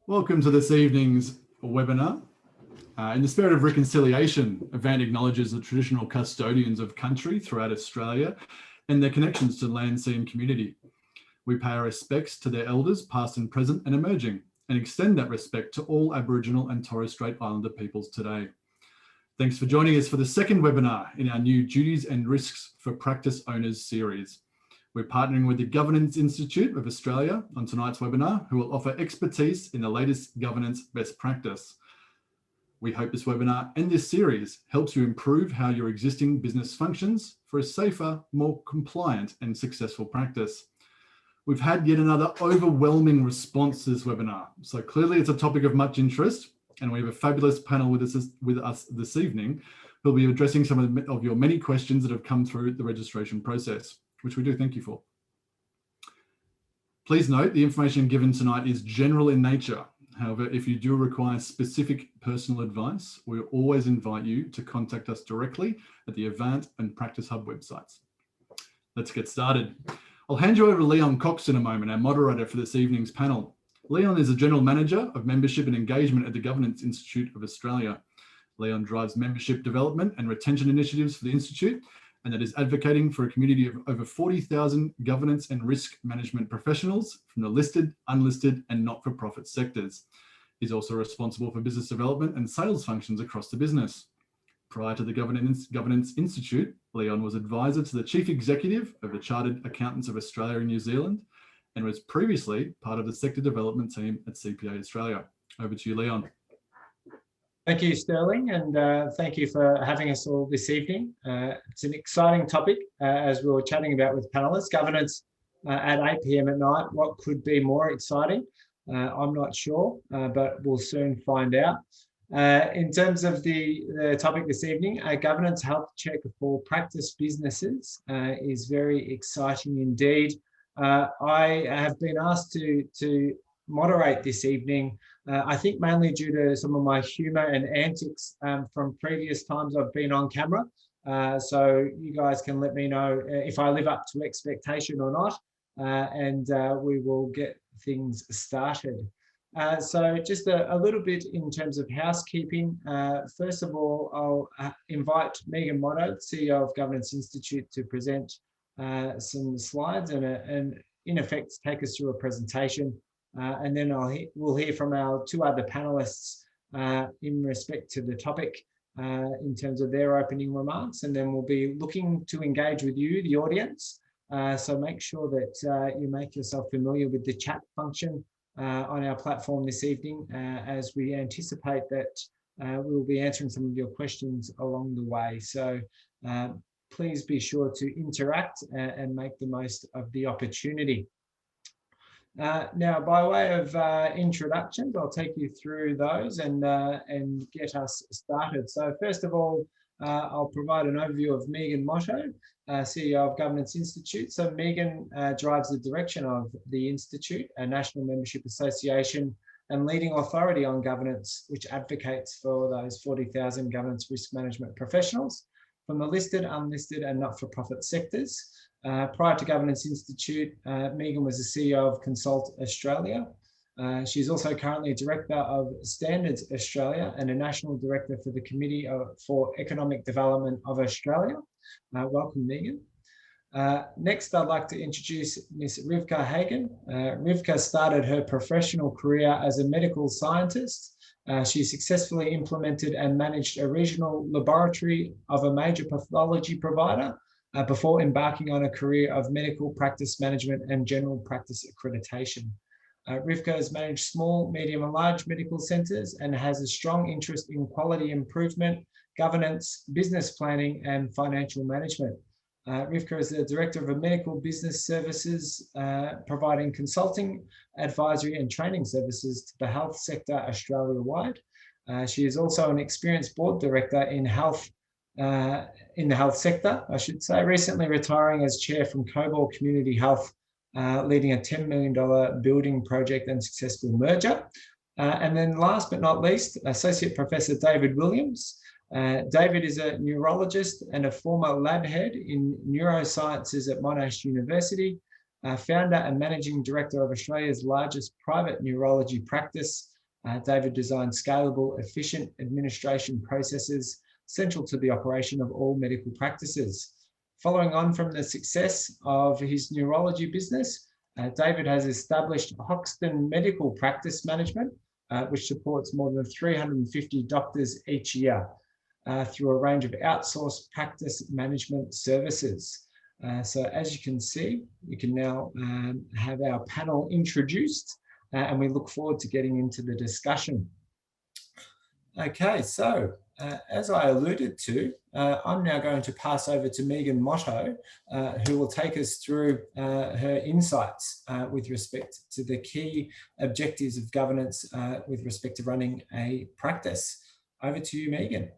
Welcome to this evening's webinar. In the spirit of reconciliation, Avant acknowledges the traditional custodians of country throughout Australia and their connections to land, sea and community. We pay our respects to their elders, past and present and emerging, and extend that respect to all Aboriginal and Torres Strait Islander peoples today. Thanks for joining us for the second webinar in our new Duties and Risks for Practice Owners series. We're partnering with the Governance Institute of Australia on tonight's webinar, who will offer expertise in the latest governance best practice. We hope this webinar and this series helps you improve how your existing business functions for a safer, more compliant and successful practice. We've had yet another overwhelming response to this webinar, so clearly it's a topic of much interest, and we have a fabulous panel with us this evening who'll be addressing some of your many questions that have come through the registration process, which we do thank you for. Please note the information given tonight is general in nature. However, if you do require specific personal advice, we always invite you to contact us directly at the Avant and Practice Hub websites. Let's get started. I'll hand you over to Leon Cox in a moment, our moderator for this evening's panel. Leon is the General Manager of Membership and Engagement at the Governance Institute of Australia. Leon drives membership development and retention initiatives for the Institute, and that is advocating for a community of over 40,000 governance and risk management professionals from the listed, unlisted and not-for-profit sectors. He's also responsible for business development and sales functions across the business. Prior to the Governance Institute, Leon was advisor to the Chief Executive of the Chartered Accountants of Australia and New Zealand, and was previously part of the sector development team at CPA Australia. Over to you, Leon. Thank you, Sterling, and thank you for having us all this evening. It's an exciting topic, as we were chatting about with panelists. Governance at 8 p.m. at night, what could be more exciting? I'm not sure, but we'll soon find out. In terms of the topic this evening, a governance health check for practice businesses is very exciting indeed. I have been asked to moderate this evening, I think mainly due to some of my humour and antics from previous times I've been on camera. So you guys can let me know if I live up to expectation or not, and we will get things started. So just a little bit in terms of housekeeping. First of all, I'll invite Megan Motto, CEO of Governance Institute, to present some slides and in effect take us through a presentation. And then we'll hear from our two other panelists in respect to the topic in terms of their opening remarks. And then we'll be looking to engage with you, the audience. So make sure that you make yourself familiar with the chat function on our platform this evening, as we anticipate that we'll be answering some of your questions along the way. So please be sure to interact and make the most of the opportunity. Now, by way of introductions, I'll take you through those and get us started. So first of all, I'll provide an overview of Megan Motto, CEO of Governance Institute. So Megan drives the direction of the Institute, a national membership association and leading authority on governance, which advocates for those 40,000 governance risk management professionals from the listed, unlisted and not-for-profit sectors. Prior to Governance Institute, Megan was the CEO of Consult Australia. She's also currently a director of Standards Australia and a national director for the Committee for Economic Development of Australia. Welcome, Megan. Next, I'd like to introduce Ms. Rivka Hagen. Rivka started her professional career as a medical scientist. She successfully implemented and managed a regional laboratory of a major pathology provider before embarking on a career of medical practice management and general practice accreditation. Rivka has managed small, medium and large medical centres and has a strong interest in quality improvement, governance, business planning and financial management. Rivka is the Director of Medical Business Services, providing consulting, advisory and training services to the health sector Australia-wide. She is also an experienced board director in the health sector, I should say, recently retiring as chair from Cobalt Community Health, leading a $10 million building project and successful merger. And then last but not least, Associate Professor David Williams. David is a neurologist and a former lab head in neurosciences at Monash University, founder and managing director of Australia's largest private neurology practice, David designed scalable, efficient administration processes central to the operation of all medical practices. Following on from the success of his neurology business, David has established Hoxton Medical Practice Management, which supports more than 350 doctors each year through a range of outsourced practice management services. So as you can see, we can now have our panel introduced, and we look forward to getting into the discussion. Okay, so as I alluded to, I'm now going to pass over to Megan Motto, who will take us through her insights with respect to the key objectives of governance with respect to running a practice. Over to you, Megan.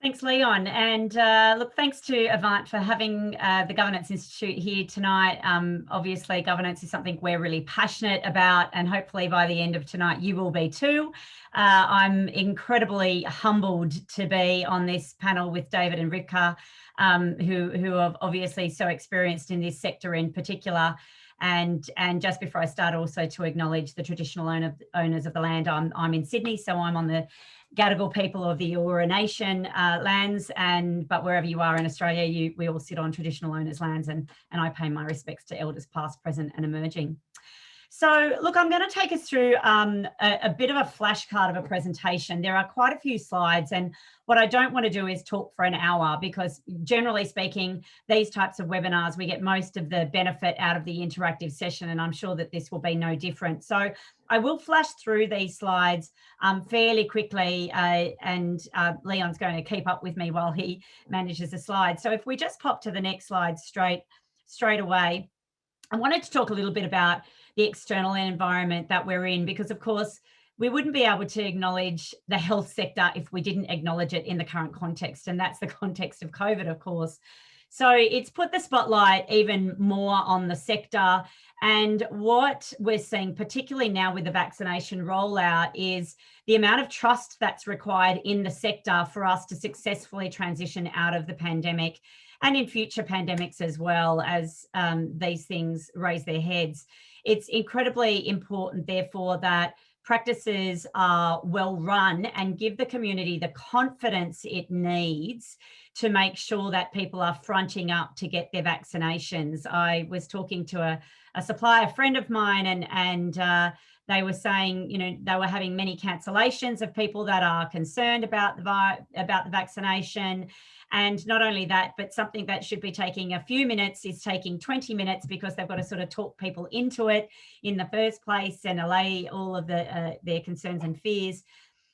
Thanks, Leon. And look, thanks to Avant for having the Governance Institute here tonight. Obviously, governance is something we're really passionate about, and hopefully by the end of tonight, you will be too. I'm incredibly humbled to be on this panel with David and Rivka, who are obviously so experienced in this sector in particular. And just before I start, also to acknowledge the traditional owners of the land. I'm in Sydney, so I'm on the Gadigal people of the Eora Nation lands, but wherever you are in Australia, we all sit on traditional owners' lands, and I pay my respects to elders past, present and emerging. So look, I'm going to take us through a bit of a flashcard of a presentation. There are quite a few slides, and what I don't want to do is talk for an hour, because generally speaking, these types of webinars, we get most of the benefit out of the interactive session, and I'm sure that this will be no different. So I will flash through these slides fairly quickly, and Leon's going to keep up with me while he manages the slides. So if we just pop to the next slide straight away, I wanted to talk a little bit about the external environment that we're in, because of course we wouldn't be able to acknowledge the health sector if we didn't acknowledge it in the current context, and that's the context of COVID, of course. So it's put the spotlight even more on the sector, and what we're seeing, particularly now with the vaccination rollout, is the amount of trust that's required in the sector for us to successfully transition out of the pandemic, and in future pandemics as well, as these things raise their heads. It's incredibly important, therefore, that practices are well run and give the community the confidence it needs to make sure that people are fronting up to get their vaccinations. I was talking to a supplier friend of mine, and they were saying, you know, they were having many cancellations of people that are concerned about the vaccination. And not only that, but something that should be taking a few minutes is taking 20 minutes, because they've got to sort of talk people into it in the first place and allay all of their concerns and fears.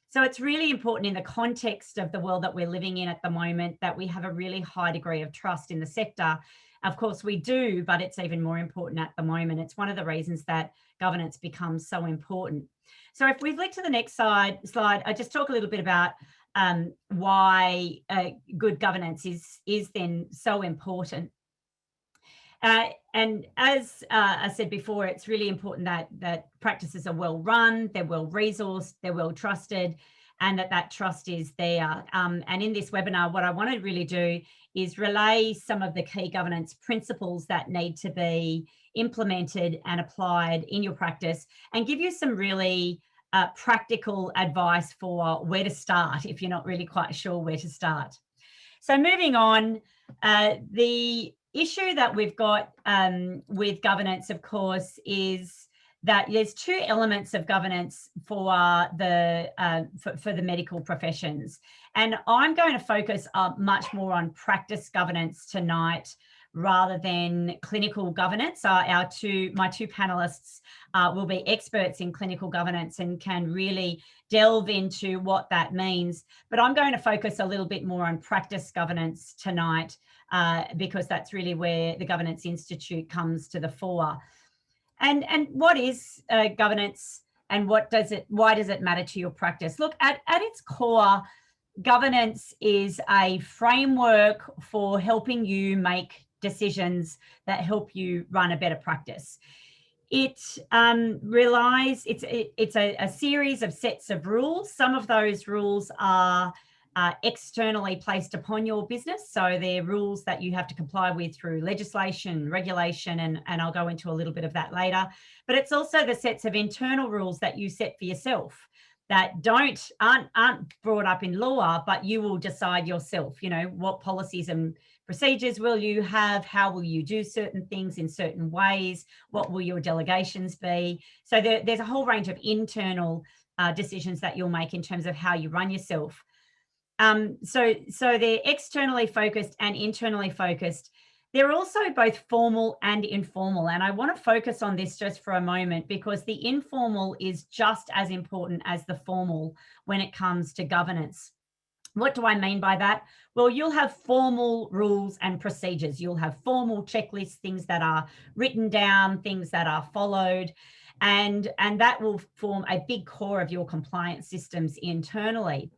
So it's really important in the context of the world that we're living in at the moment that we have a really high degree of trust in the sector. Of course we do, but it's even more important at the moment. It's one of the reasons that governance becomes so important. So if we flick to the next slide, I just talk a little bit about why good governance is then so important. And as I said before, it's really important that practices are well run, they're well resourced, they're well trusted, and that trust is there. And in this webinar, what I want to really do is relay some of the key governance principles that need to be implemented and applied in your practice, and give you some really practical advice for where to start if you're not really quite sure where to start. So moving on, the issue that we've got with governance, of course, is that there's two elements of governance for the medical professions, and I'm going to focus much more on practice governance tonight rather than clinical governance. My two panelists will be experts in clinical governance and can really delve into what that means. But I'm going to focus a little bit more on practice governance tonight, because that's really where the Governance Institute comes to the fore. And what is governance, and why does it matter to your practice? Look, at its core, governance is a framework for helping you make decisions that help you run a better practice. It's a series of sets of rules. Some of those rules are externally placed upon your business. So they're rules that you have to comply with through legislation, regulation, and I'll go into a little bit of that later. But it's also the sets of internal rules that you set for yourself that aren't brought up in law, but you will decide yourself, you know, what policies and procedures will you have? How will you do certain things in certain ways? What will your delegations be? So there's a whole range of internal decisions that you'll make in terms of how you run yourself. So they're externally focused and internally focused. They're also both formal and informal. And I want to focus on this just for a moment, because the informal is just as important as the formal when it comes to governance. What do I mean by that? Well, you'll have formal rules and procedures. You'll have formal checklists, things that are written down, things that are followed, and that will form a big core of your compliance systems internally.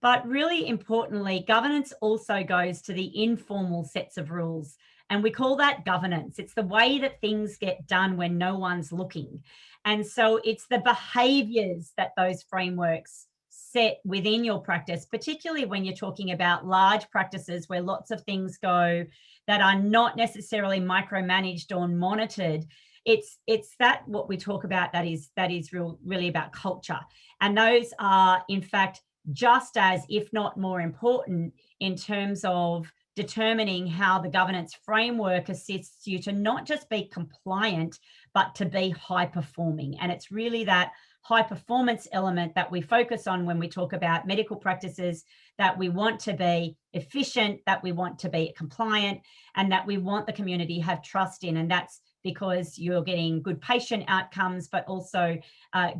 But really importantly, governance also goes to the informal sets of rules. And we call that governance. It's the way that things get done when no one's looking. And so it's the behaviors that those frameworks set within your practice, particularly when you're talking about large practices where lots of things go that are not necessarily micromanaged or monitored. It's that what we talk about that is really about culture. And those are, in fact, just as, if not more important, in terms of determining how the governance framework assists you to not just be compliant, but to be high performing. And it's really that high performance element that we focus on when we talk about medical practices, that we want to be efficient, that we want to be compliant, and that we want the community to have trust in. And that's because you're getting good patient outcomes, but also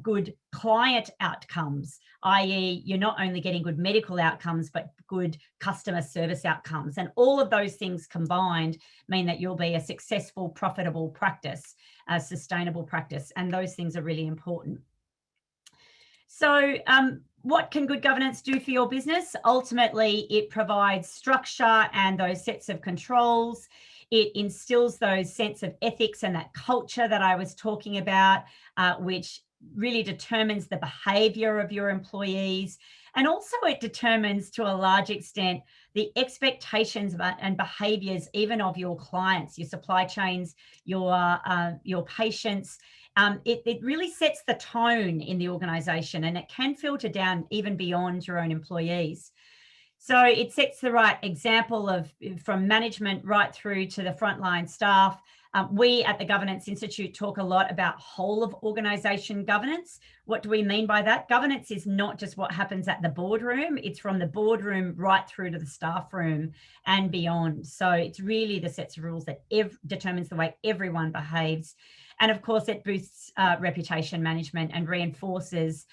good client outcomes, i.e. you're not only getting good medical outcomes, but good customer service outcomes. And all of those things combined mean that you'll be a successful, profitable practice, a sustainable practice. And those things are really important. So what can good governance do for your business? Ultimately, it provides structure and those sets of controls. It instills those sense of ethics and that culture that I was talking about, which really determines the behaviour of your employees. And also it determines, to a large extent, the expectations and behaviours even of your clients, your supply chains, your patients. It really sets the tone in the organisation, and it can filter down even beyond your own employees. So it sets the right example from management right through to the frontline staff. We at the Governance Institute talk a lot about whole of organisation governance. What do we mean by that? Governance is not just what happens at the boardroom, it's from the boardroom right through to the staff room and beyond. So it's really the sets of rules that determines the way everyone behaves. And of course, it boosts reputation management and reinforces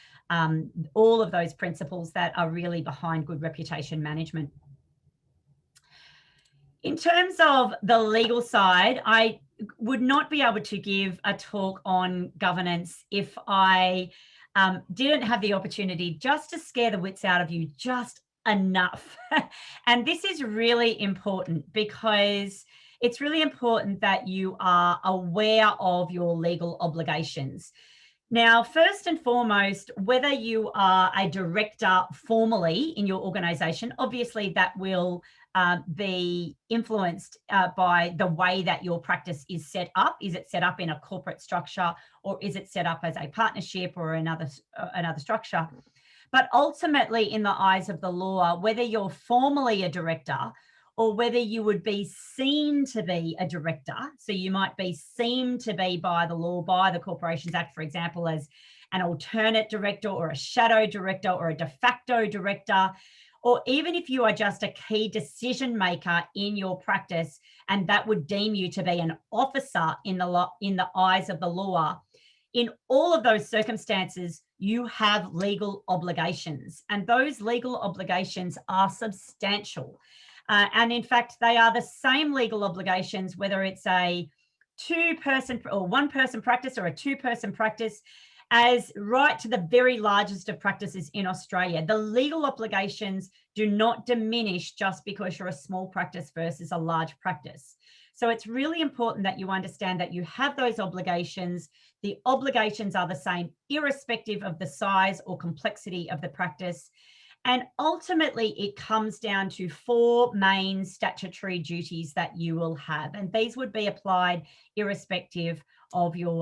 all of those principles that are really behind good reputation management. In terms of the legal side, I would not be able to give a talk on governance if I didn't have the opportunity just to scare the wits out of you just enough. And this is really important because it's really important that you are aware of your legal obligations. Now, first and foremost, whether you are a director formally in your organisation, obviously that will be influenced by the way that your practice is set up. Is it set up in a corporate structure, or is it set up as a partnership or another structure? But ultimately, in the eyes of the law, whether you're formally a director or whether you would be seen to be a director, so you might be seen to be by the law, by the Corporations Act, for example, as an alternate director or a shadow director or a de facto director, or even if you are just a key decision maker in your practice, and that would deem you to be an officer in the eyes of the law, in all of those circumstances, you have legal obligations, and those legal obligations are substantial. And in fact, they are the same legal obligations, whether it's a two-person or one-person practice or a two-person practice, as right to the very largest of practices in Australia. The legal obligations do not diminish just because you're a small practice versus a large practice. So it's really important that you understand that you have those obligations. The obligations are the same, irrespective of the size or complexity of the practice. And ultimately, it comes down to 4 main statutory duties that you will have, and these would be applied irrespective of your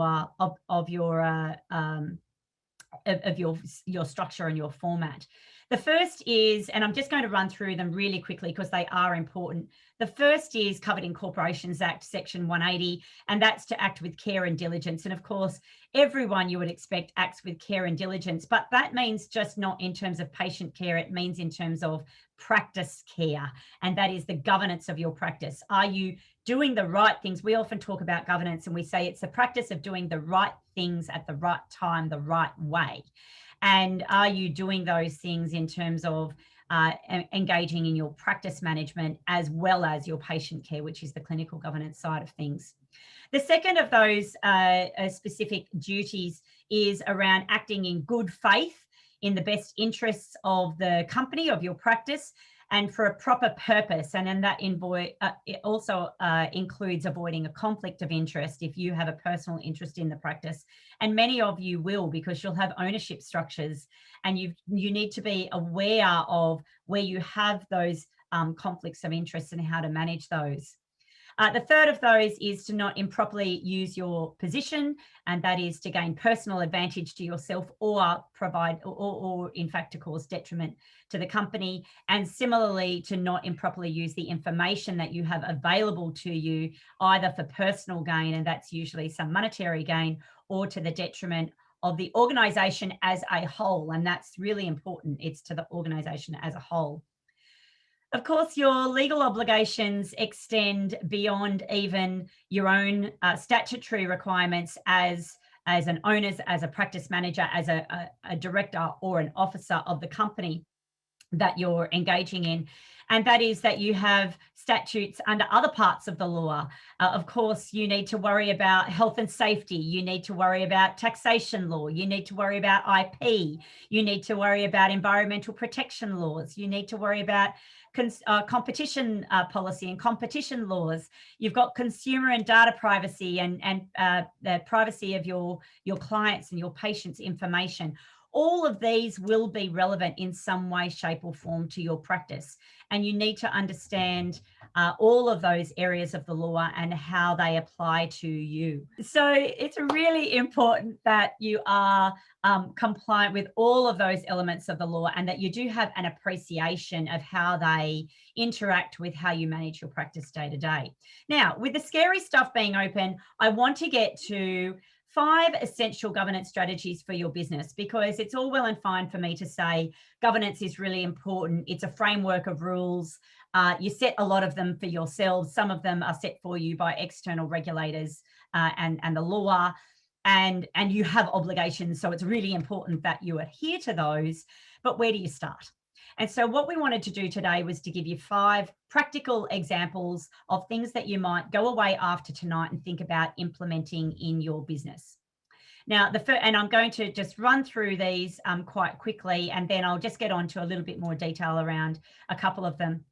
your structure and your format. The first is, and I'm just going to run through them really quickly because they are important. The first is covered in Corporations Act section 180, and that's to act with care and diligence. And of course, everyone you would expect acts with care and diligence, but that means just not in terms of patient care, it means in terms of practice care, and that is the governance of your practice. Are you doing the right things? We often talk about governance and we say it's the practice of doing the right things at the right time, the right way. And are you doing those things in terms of engaging in your practice management as well as your patient care, which is the clinical governance side of things? The second of those specific duties is around acting in good faith in the best interests of the company, of your practice, and for a proper purpose. And then that it also includes avoiding a conflict of interest if you have a personal interest in the practice. And many of you will, because you'll have ownership structures, and you need to be aware of where you have those conflicts of interest and how to manage those. The third of those is to not improperly use your position, and that is to gain personal advantage to yourself or provide, or in fact to cause detriment to the company. And similarly, to not improperly use the information that you have available to you, either for personal gain, and that's usually some monetary gain, or to the detriment of the organisation as a whole. And that's really important. It's to the organisation as a whole. Of course, your legal obligations extend beyond even your own statutory requirements as an owner, as a practice manager, as a director or an officer of the company that you're engaging in. And that is that you have statutes under other parts of the law. Of course, you need to worry about health and safety. You need to worry about taxation law. You need to worry about IP. You need to worry about environmental protection laws. You need to worry about competition policy and competition laws. You've got consumer and data privacy and the privacy of your clients and your patients' information. All of these will be relevant in some way, shape, or form to your practice. And you need to understand all of those areas of the law and how they apply to you. So it's really important that you are compliant with all of those elements of the law, and that you do have an appreciation of how they interact with how you manage your practice day to day. Now, with the scary stuff being open, I want to get to 5 essential governance strategies for your business, because it's all well and fine for me to say governance is really important. It's a framework of rules. You set a lot of them for yourselves. Some of them are set for you by external regulators and the law, and you have obligations. So it's really important that you adhere to those. But where do you start? And so what we wanted to do today was to give you 5 practical examples of things that you might go away after tonight and think about implementing in your business. Now, and I'm going to just run through these quite quickly, and then I'll just get on to a little bit more detail around a couple of them.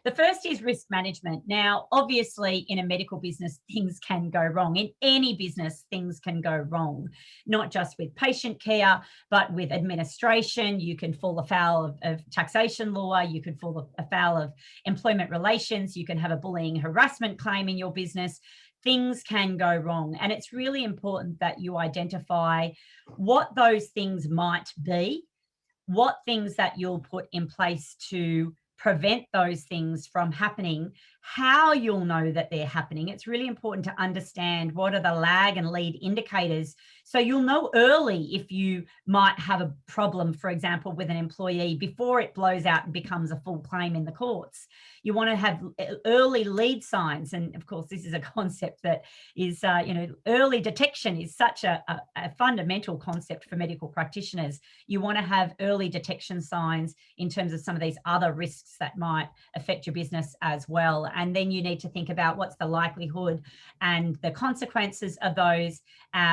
The first is risk management. Now, obviously, in a medical business, things can go wrong. In any business, things can go wrong, not just with patient care, but with administration. You can fall afoul of taxation law. You could fall afoul of employment relations. You can have a bullying harassment claim in your business. Things can go wrong. And it's really important that you identify what those things might be, what things that you'll put in place to prevent those things from happening, how you'll know that they're happening. It's really important to understand what are the lag and lead indicators, so you'll know early if you might have a problem, for example, with an employee before it blows out and becomes a full claim in the courts. You want to have early lead signs. And of course, this is a concept that is, early detection is such a fundamental concept for medical practitioners. You want to have early detection signs in terms of some of these other risks that might affect your business as well. And then you need to think about what's the likelihood and the consequences of those.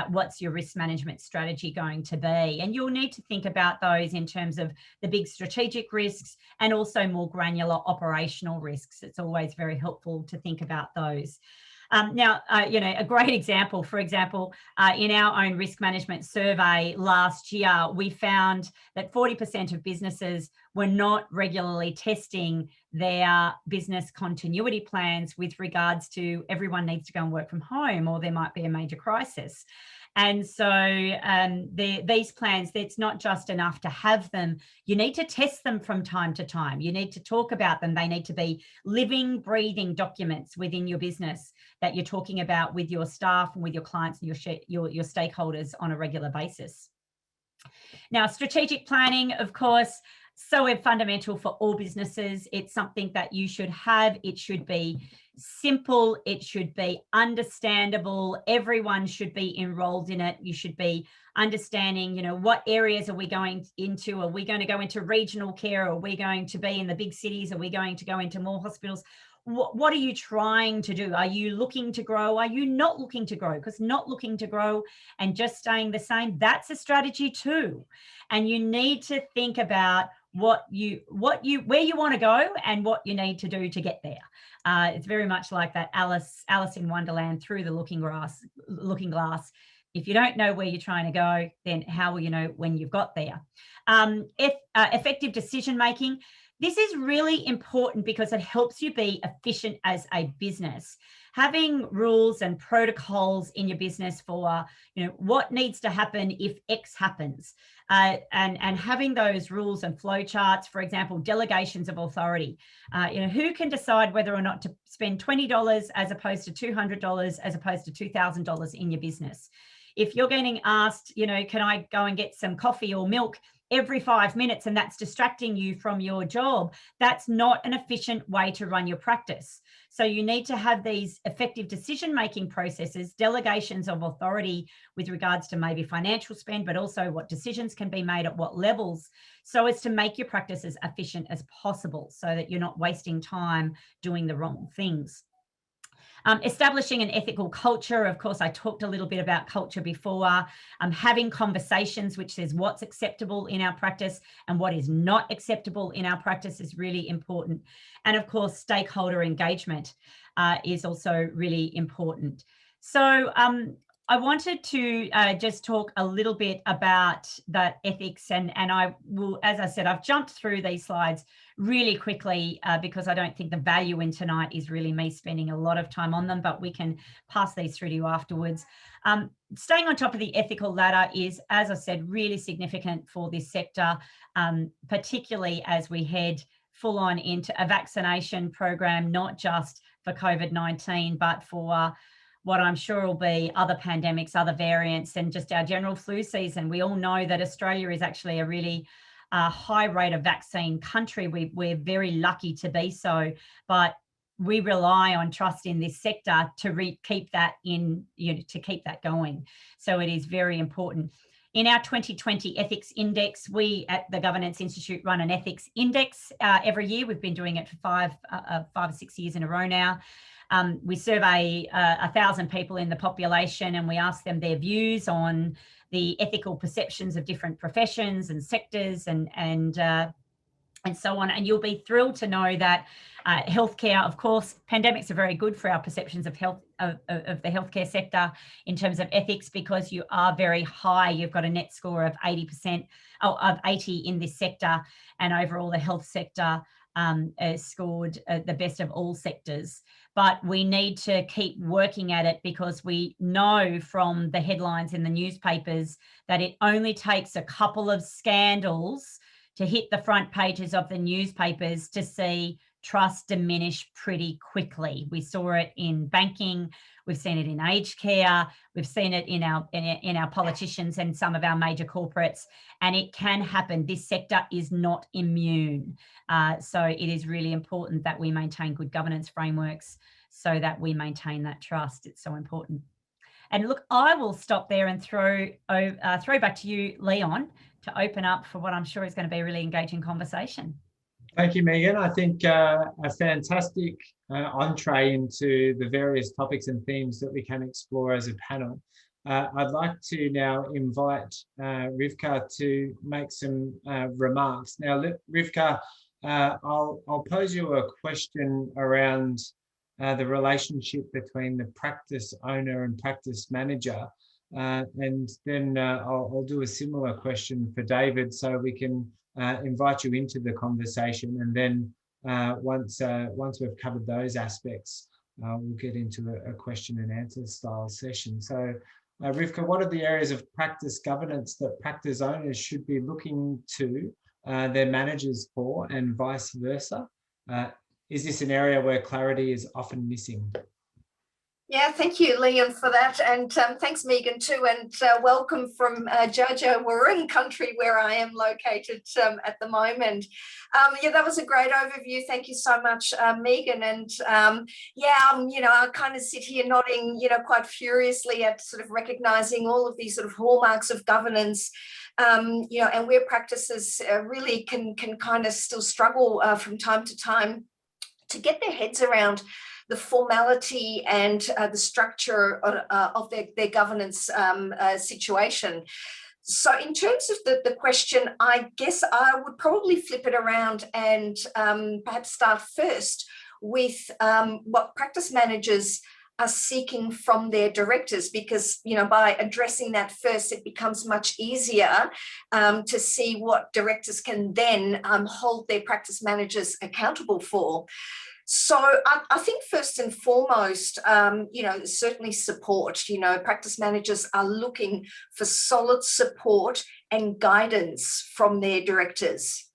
What's your risk management strategy going to be? And you'll need to think about those in terms of the big strategic risks and also more granular operational risks. It's always very helpful to think about those. A great example, for example, in our own risk management survey last year, we found that 40% of businesses were not regularly testing their business continuity plans with regards to everyone needs to go and work from home, or there might be a major crisis. And so these plans, it's not just enough to have them. You need to test them from time to time. You need to talk about them. They need to be living, breathing documents within your business that you're talking about with your staff and with your clients and your stakeholders on a regular basis. Now, strategic planning, of course, so fundamental for all businesses. It's something that you should have. It should be simple. It should be understandable. Everyone should be enrolled in it. You should be understanding, what areas are we going into? Are we going to go into regional care? Are we going to be in the big cities? Are we going to go into more hospitals? What are you trying to do? Are you looking to grow? Are you not looking to grow? Because not looking to grow and just staying the same, that's a strategy too. And you need to think about where you want to go and what you need to do to get there. It's very much like that Alice in Wonderland, through the looking glass. If you don't know where you're trying to go, then how will you know when you've got there? Effective decision making. This is really important because it helps you be efficient as a business. Having rules and protocols in your business for, what needs to happen if X happens, and having those rules and flow charts, for example, delegations of authority. Who can decide whether or not to spend $20 as opposed to $200 as opposed to $2,000 in your business? If you're getting asked, can I go and get some coffee or milk every 5 minutes, and that's distracting you from your job, that's not an efficient way to run your practice. So you need to have these effective decision-making processes, delegations of authority with regards to maybe financial spend, but also what decisions can be made at what levels, so as to make your practice as efficient as possible so that you're not wasting time doing the wrong things. Establishing an ethical culture. Of course, I talked a little bit about culture before. Having conversations which says what's acceptable in our practice and what is not acceptable in our practice is really important. And of course, stakeholder engagement is also really important. So I wanted to just talk a little bit about that ethics, and I will, as I said, I've jumped through these slides really quickly because I don't think the value in tonight is really me spending a lot of time on them, but we can pass these through to you afterwards. Staying on top of the ethical ladder is, as I said, really significant for this sector, particularly as we head full on into a vaccination program, not just for COVID-19, but for what I'm sure will be other pandemics, other variants, and just our general flu season. We all know that Australia is actually a really high rate of vaccine country. We're very lucky to be so, but we rely on trust in this sector to keep that going. So it is very important. In our 2020 ethics index, we at the Governance Institute run an ethics index every year. We've been doing it for 5 or 6 years in a row now. We survey 1,000 people in the population, and we ask them their views on the ethical perceptions of different professions and sectors and so on. And you'll be thrilled to know that healthcare, of course, pandemics are very good for our perceptions of health of the healthcare sector in terms of ethics, because you are very high. You've got a net score of 80% of 80 in this sector, and overall the health sector scored the best of all sectors. But we need to keep working at it, because we know from the headlines in the newspapers that it only takes a couple of scandals to hit the front pages of the newspapers to see trust diminish pretty quickly. We saw it in banking, we've seen it in aged care, we've seen it in our politicians and some of our major corporates, and it can happen. This sector is not immune. So it is really important that we maintain good governance frameworks so that we maintain that trust. It's so important. And look, I will stop there and throw back to you, Leon, to open up for what I'm sure is going to be a really engaging conversation. Thank you, Megan. I think a fantastic entree into the various topics and themes that we can explore as a panel. I'd like to now invite Rivka to make some remarks. Now, Rivka, I'll pose you a question around the relationship between the practice owner and practice manager. And then I'll do a similar question for David, so we can invite you into the conversation. And then once we've covered those aspects, we'll get into a question and answer style session. So Rivka, what are the areas of practice governance that practice owners should be looking to their managers for, and vice versa? Is this an area where clarity is often missing? Yeah, thank you, Liam, for that. And thanks, Megan, too. And welcome from Jojo Warung country, where I am located at the moment. Yeah, that was a great overview. Thank you so much, Megan. And yeah, I kind of sit here nodding, quite furiously at sort of recognizing all of these sort of hallmarks of governance, and where practices really can kind of still struggle from time to time to get their heads around the formality and the structure of their governance situation. So in terms of the question, I guess I would probably flip it around and perhaps start first with what practice managers are seeking from their directors, because by addressing that first, it becomes much easier to see what directors can then hold their practice managers accountable for. So I think first and foremost, certainly support. Practice managers are looking for solid support and guidance from their directors.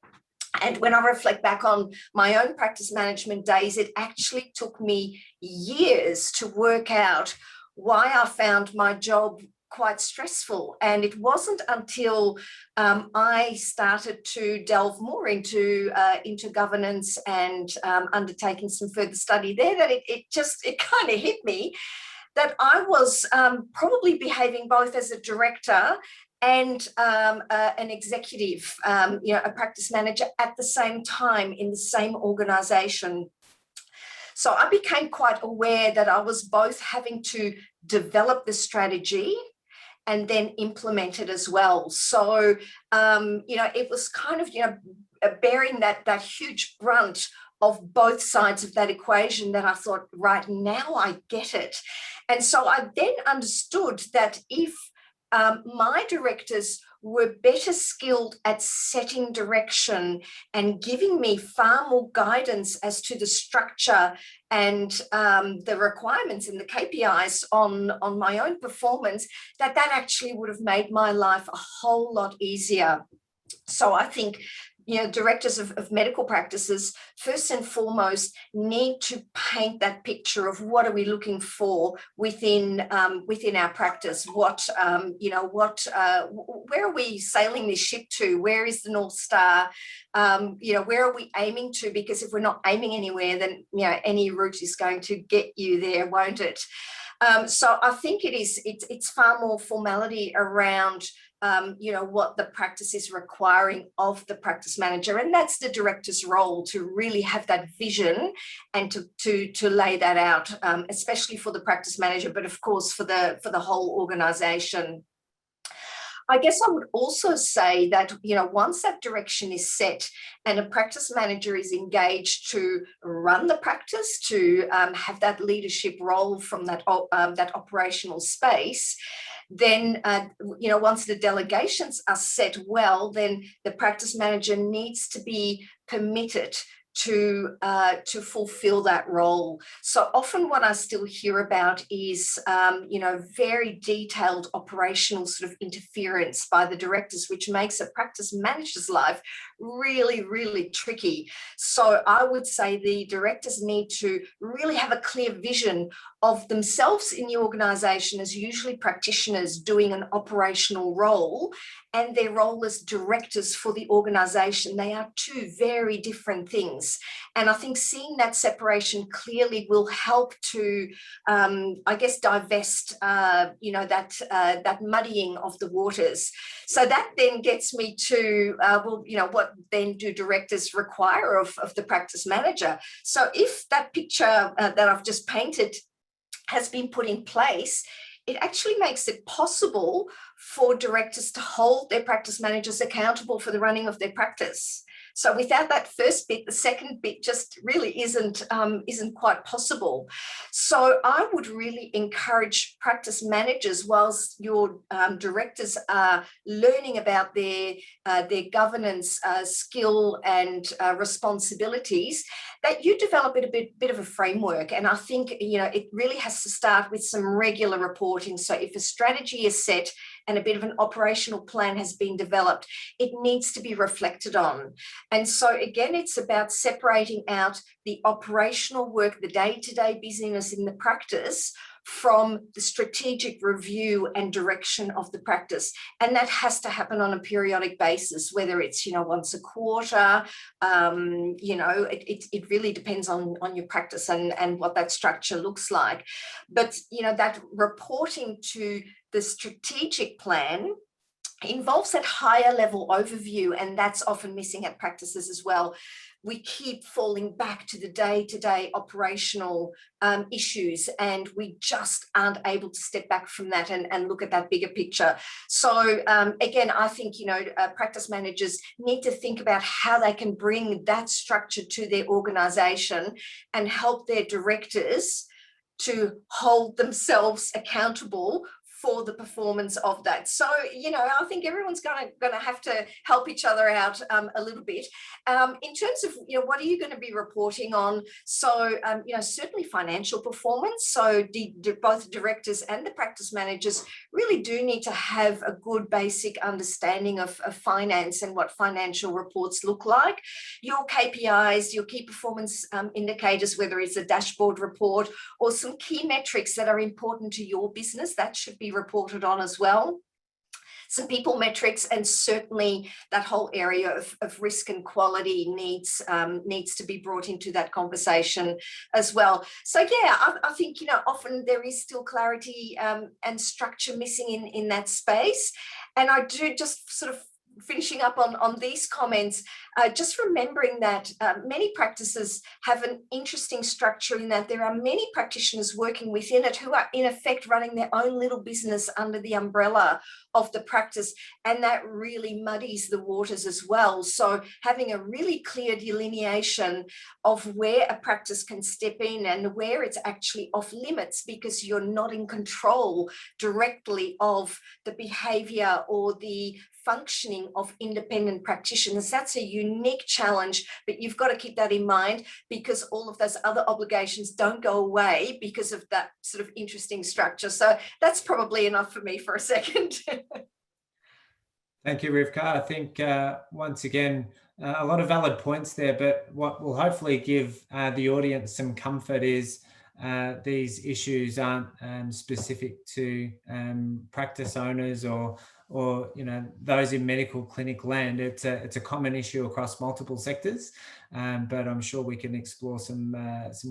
And when I reflect back on my own practice management days, it actually took me years to work out why I found my job quite stressful. And it wasn't until I started to delve more into governance and undertaking some further study there that it kind of hit me that I was probably behaving both as a director and an executive, a practice manager at the same time in the same organization. So I became quite aware that I was both having to develop the strategy and then implement it as well. So, it was kind of, bearing that huge brunt of both sides of that equation that I thought, right, now I get it. And so I then understood that if my directors were better skilled at setting direction and giving me far more guidance as to the structure and the requirements and the KPIs on my own performance, that actually would have made my life a whole lot easier. So I think directors of medical practices, first and foremost, need to paint that picture of what are we looking for within our practice. Where are we sailing this ship to? Where is the North Star? Where are we aiming to? Because if we're not aiming anywhere, then any route is going to get you there, won't it? So I think it's far more formality around what the practice is requiring of the practice manager, and that's the director's role, to really have that vision and to lay that out, especially for the practice manager, but of course for the whole organization. I guess I would also say that, once that direction is set and a practice manager is engaged to run the practice, to have that leadership role from that operational space, then, once the delegations are set well, then the practice manager needs to be permitted to fulfill that role. So often what I still hear about is, very detailed operational sort of interference by the directors, which makes a practice manager's life really, really tricky. So I would say the directors need to really have a clear vision of themselves in the organisation as usually practitioners doing an operational role, and their role as directors for the organisation. They are two very different things. And I think seeing that separation clearly will help to, divest, that muddying of the waters. So that then gets me to, what then do directors require of the practice manager? So if that picture that I've just painted has been put in place, it actually makes it possible for directors to hold their practice managers accountable for the running of their practice. So without that first bit, the second bit just really isn't quite possible. So I would really encourage practice managers, whilst your directors are learning about their governance skill and responsibilities, that you develop a bit of a framework. And I think, you know, it really has to start with some regular reporting. So if a strategy is set and a bit of an operational plan has been developed, it needs to be reflected on. And so again, it's about separating out the operational work, the day-to-day busyness in the practice, from the strategic review and direction of the practice. And that has to happen on a periodic basis, whether it's, you know, once a quarter, you know, it really depends on your practice and what that structure looks like. But, you know, that reporting to the strategic plan involves that higher level overview, and that's often missing at practices as well. We keep falling back to the day-to-day operational issues, and we just aren't able to step back from that and look at that bigger picture. So again, I think, you know, practice managers need to think about how they can bring that structure to their organisation and help their directors to hold themselves accountable for the performance of that. So, you know, I think everyone's gonna have to help each other out a little bit. In terms of, you know, what are you going to be reporting on? So, you know, certainly financial performance. So both directors and the practice managers really do need to have a good basic understanding of finance and what financial reports look like. Your KPIs, your key performance indicators, whether it's a dashboard report or some key metrics that are important to your business, that should be reported on as well. Some people metrics, and certainly that whole area of risk and quality needs to be brought into that conversation as well. So yeah, I think, you know, often there is still clarity and structure missing in that space. And I do just sort of finishing up on these comments, just remembering that many practices have an interesting structure in that there are many practitioners working within it who are in effect running their own little business under the umbrella of the practice, and that really muddies the waters as well. So having a really clear delineation of where a practice can step in and where it's actually off limits because you're not in control directly of the behaviour or the functioning of independent practitioners. That's a unique challenge, but you've got to keep that in mind because all of those other obligations don't go away because of that sort of interesting structure. So that's probably enough for me for a second. Thank you, Rivka. I think once again, a lot of valid points there, but what will hopefully give the audience some comfort is these issues aren't specific to practice owners or you know, those in medical clinic land. It's a common issue across multiple sectors, but I'm sure we can explore some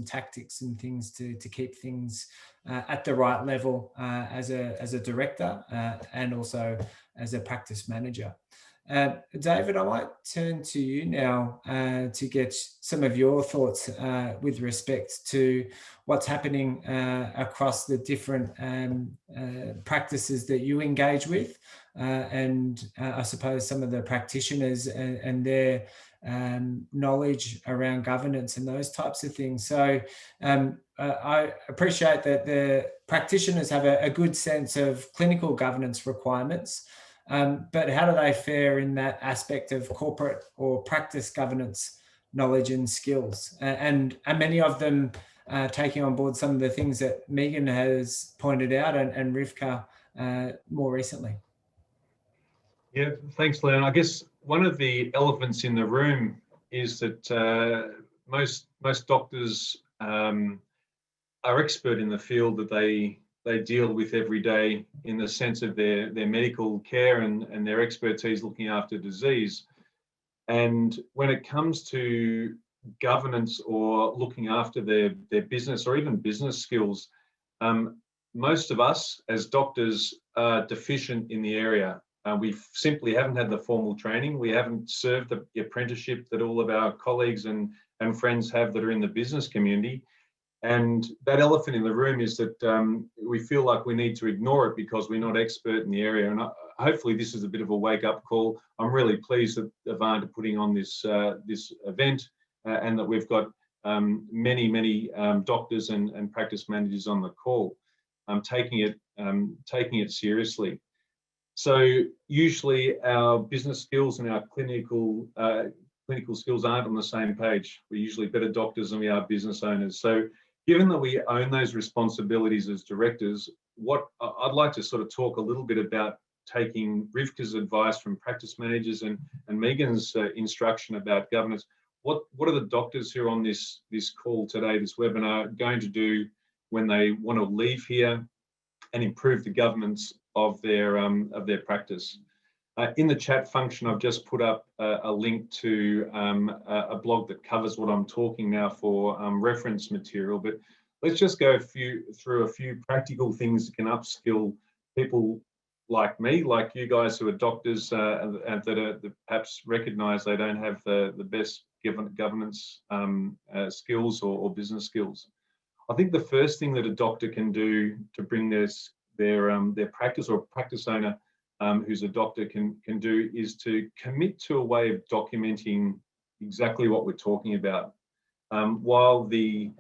tactics and things to keep things at the right level as a director and also as a practice manager. David, I might turn to you now to get some of your thoughts with respect to what's happening across the different practices that you engage with, and I suppose some of the practitioners and their knowledge around governance and those types of things. So I appreciate that the practitioners have a good sense of clinical governance requirements, but how do they fare in that aspect of corporate or practice governance knowledge and skills? And many of them taking on board some of the things that Megan has pointed out and Rivka more recently? Yeah, thanks, Leon. I guess one of the elephants in the room is that most doctors are expert in the field that they deal with every day in the sense of their medical care and their expertise looking after disease. And when it comes to governance or looking after their business or even business skills, most of us as doctors are deficient in the area. We simply haven't had the formal training. We haven't served the apprenticeship that all of our colleagues and friends have that are in the business community. And that elephant in the room is that we feel like we need to ignore it because we're not expert in the area. And hopefully this is a bit of a wake-up call. I'm really pleased that Avant are putting on this this event, and that we've got many doctors and practice managers on the call, taking it seriously. So usually our business skills and our clinical skills aren't on the same page. We're usually better doctors than we are business owners. So given that we own those responsibilities as directors, what I'd like to sort of talk a little bit about taking Rivka's advice from practice managers and Megan's instruction about governance. What are the doctors who are on this call today, this webinar, going to do when they want to leave here and improve the governance of their practice? In the chat function, I've just put up a link to a blog that covers what I'm talking now for reference material. But let's just go through a few practical things that can upskill people like me, like you guys who are doctors and that perhaps recognise they don't have the best governance skills or business skills. I think the first thing that a doctor can do to bring their practice, or a practice owner who's a doctor can do, is to commit to a way of documenting exactly what we're talking about. While the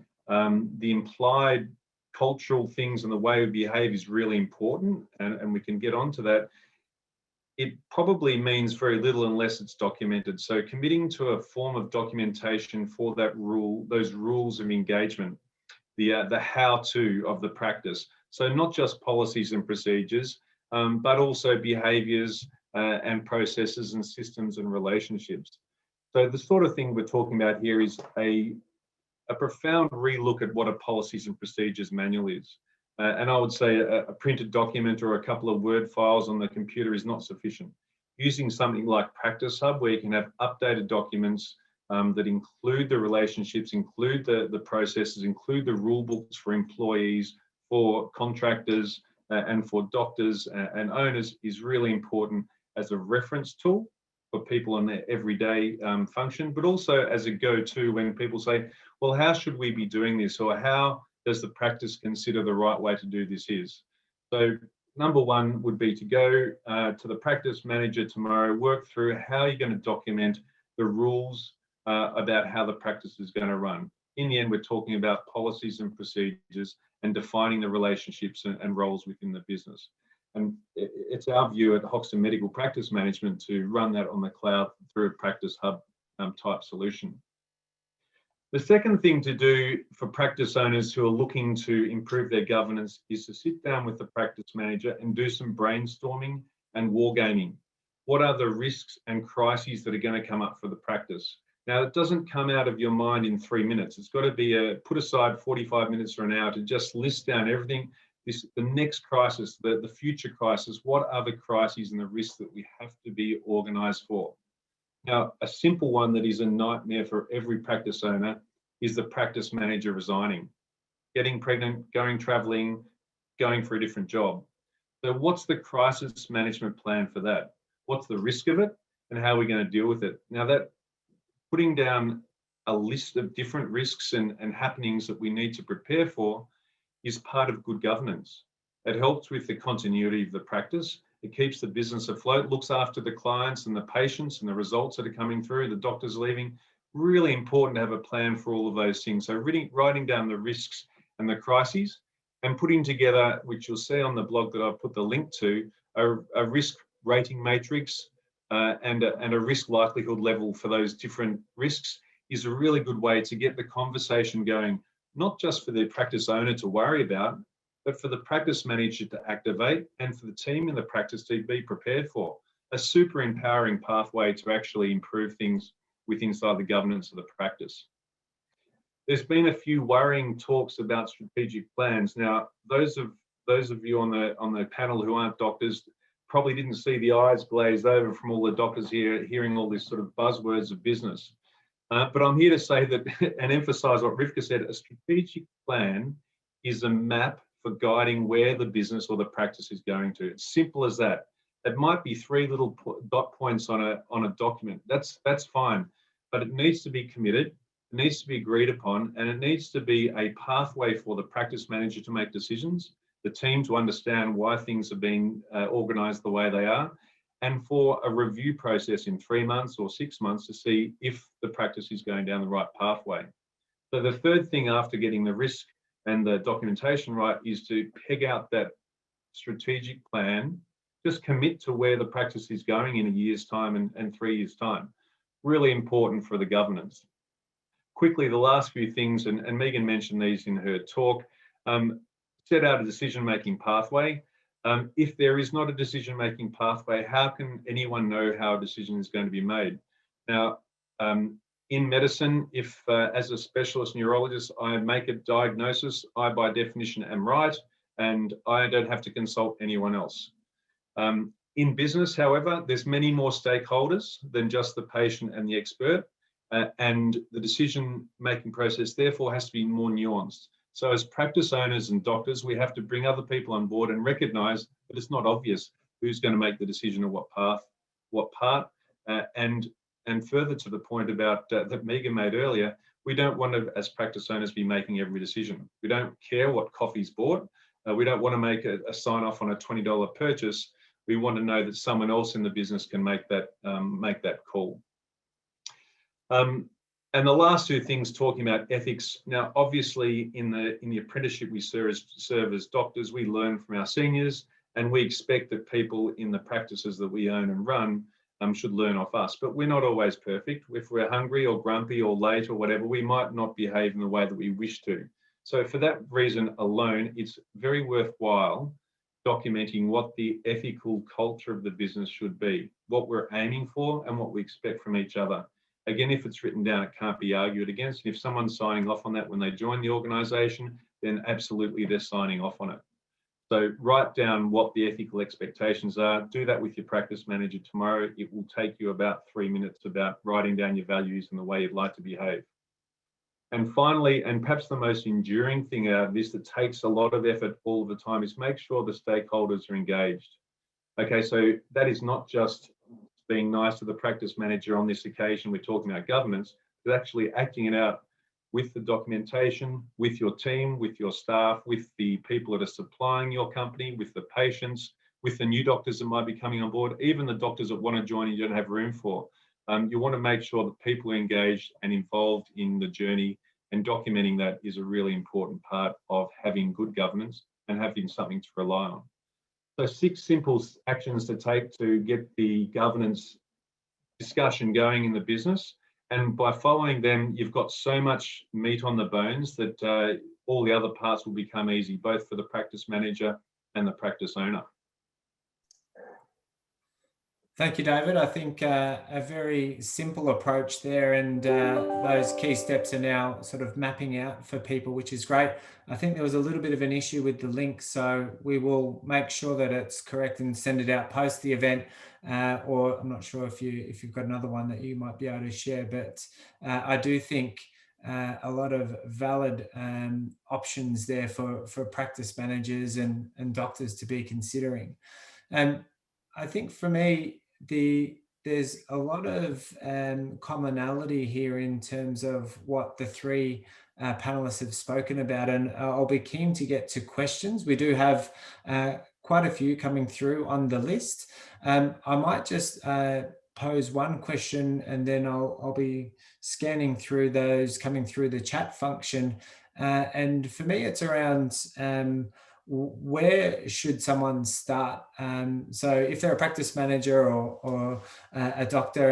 implied cultural things and the way we behave is really important, and we can get onto that, it probably means very little unless it's documented. So committing to a form of documentation for those rules of engagement, the how-to of the practice. So not just policies and procedures, but also behaviours and processes and systems and relationships. So the sort of thing we're talking about here is a profound relook at what a policies and procedures manual is. And I would say a printed document or a couple of Word files on the computer is not sufficient. Using something like Practice Hub, where you can have updated documents that include the relationships, include the processes, include the rule books for employees, for contractors, and for doctors and owners, is really important as a reference tool for people in their everyday function, but also as a go-to when people say, well, how should we be doing this? Or how does the practice consider the right way to do this is? So number one would be to go to the practice manager tomorrow, work through how you're going to document the rules about how the practice is going to run. In the end, we're talking about policies and procedures and defining the relationships and roles within the business. And it's our view at Hoxton Medical Practice Management to run that on the cloud through a Practice Hub type solution. The second thing to do for practice owners who are looking to improve their governance is to sit down with the practice manager and do some brainstorming and wargaming. What are the risks and crises that are going to come up for the practice? Now, it doesn't come out of your mind in 3 minutes. It's got to be put aside 45 minutes or an hour to just list down everything. The next crisis, the future crisis, what are the crises and the risks that we have to be organised for? Now, a simple one that is a nightmare for every practice owner is the practice manager resigning, getting pregnant, going travelling, going for a different job. So what's the crisis management plan for that? What's the risk of it, and how are we going to deal with it? Now, that putting down a list of different risks and happenings that we need to prepare for is part of good governance. It helps with the continuity of the practice. It keeps the business afloat, looks after the clients and the patients and the results that are coming through, the doctors leaving. Really important to have a plan for all of those things. So writing down the risks and the crises and putting together, which you'll see on the blog that I've put the link to, a risk rating matrix and a risk likelihood level for those different risks is a really good way to get the conversation going, not just for the practice owner to worry about, but for the practice manager to activate and for the team in the practice to be prepared for. A super empowering pathway to actually improve things inside the governance of the practice. There's been a few worrying talks about strategic plans. Now, those of you on the panel who aren't doctors probably didn't see the eyes glazed over from all the doctors here hearing all this sort of buzzwords of business. But I'm here to say that and emphasise what Rivka said, a strategic plan is a map for guiding where the business or the practice is going to. It's simple as that. It might be 3 little dot points on a document. That's fine, but it needs to be committed, it needs to be agreed upon, and it needs to be a pathway for the practice manager to make decisions, the team to understand why things are being organised the way they are, and for a review process in 3 months or 6 months to see if the practice is going down the right pathway. So the third thing after getting the risk and the documentation right is to peg out that strategic plan, just commit to where the practice is going in a year's time and 3 years' time. Really important for the governance. Quickly, the last few things, and Megan mentioned these in her talk, set out a decision-making pathway. If there is not a decision-making pathway, how can anyone know how a decision is going to be made? Now, in medicine, if as a specialist neurologist, I make a diagnosis, I by definition am right, and I don't have to consult anyone else. In business, however, there's many more stakeholders than just the patient and the expert, and the decision-making process therefore has to be more nuanced. So as practice owners and doctors, we have to bring other people on board and recognise that it's not obvious who's going to make the decision or what path, what part, and further to the point about that Megan made earlier, we don't want to, as practice owners, be making every decision. We don't care what coffee's bought. We don't want to make a sign off on a $20 purchase. We want to know that someone else in the business can make that call. And the last two things, talking about ethics. Now, obviously, in the apprenticeship we serve as doctors, we learn from our seniors, and we expect that people in the practices that we own and run should learn off us. But we're not always perfect. If we're hungry or grumpy or late or whatever, we might not behave in the way that we wish to. So for that reason alone, it's very worthwhile documenting what the ethical culture of the business should be, what we're aiming for and what we expect from each other. Again, if it's written down, it can't be argued against. And if someone's signing off on that when they join the organisation, then absolutely they're signing off on it. So write down what the ethical expectations are. Do that with your practice manager tomorrow. It will take you about 3 minutes about writing down your values and the way you'd like to behave. And finally, and perhaps the most enduring thing out of this that takes a lot of effort all the time, is make sure the stakeholders are engaged. Okay, so that is not just being nice to the practice manager on this occasion, we're talking about governance, but actually acting it out with the documentation, with your team, with your staff, with the people that are supplying your company, with the patients, with the new doctors that might be coming on board, even the doctors that want to join and you don't have room for. You want to make sure that people are engaged and involved in the journey, and documenting that is a really important part of having good governance and having something to rely on. So 6 simple actions to take to get the governance discussion going in the business. And by following them, you've got so much meat on the bones that all the other parts will become easy, both for the practice manager and the practice owner. Thank you, David. I think a very simple approach there, and those key steps are now sort of mapping out for people, which is great. I think there was a little bit of an issue with the link, so we will make sure that it's correct and send it out post the event. Or I'm not sure if you've got another one that you might be able to share, but I do think a lot of valid options there for practice managers and doctors to be considering. And I think for me, there's a lot of commonality here in terms of what the 3 panelists have spoken about, and I'll be keen to get to questions. We do have quite a few coming through on the list. I might just pose one question, and then I'll be scanning through those coming through the chat function. And for me, it's around where should someone start? So if they're a practice manager or a doctor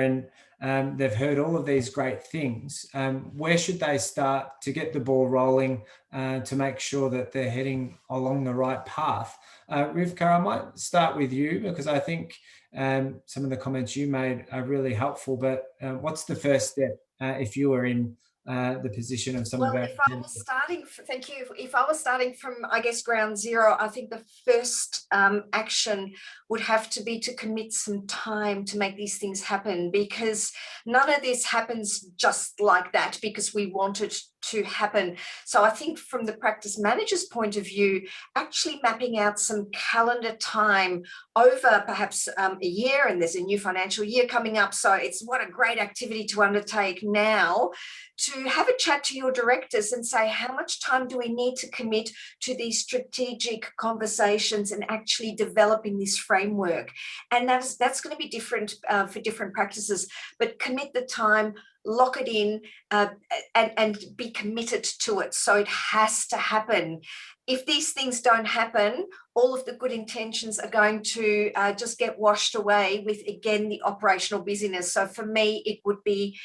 and they've heard all of these great things, where should they start to get the ball rolling to make sure that they're heading along the right path? Rivka, I might start with you, because I think some of the comments you made are really helpful, but what's the first step if you were in the position of some of our... If I was starting, thank you. If I was starting from, I guess, ground zero, I think the first action would have to be to commit some time to make these things happen, because none of this happens just like that because we want it to happen. So I think from the practice manager's point of view, actually mapping out some calendar time over perhaps a year, and there's a new financial year coming up. So it's what a great activity to undertake now, to have a chat to your directors and say, how much time do we need to commit to these strategic conversations and actually developing this framework? And that's going to be different for different practices, but commit the time, lock it in, and be committed to it. So it has to happen. If these things don't happen, all of the good intentions are going to just get washed away with, again, the operational busyness. So for me, it would be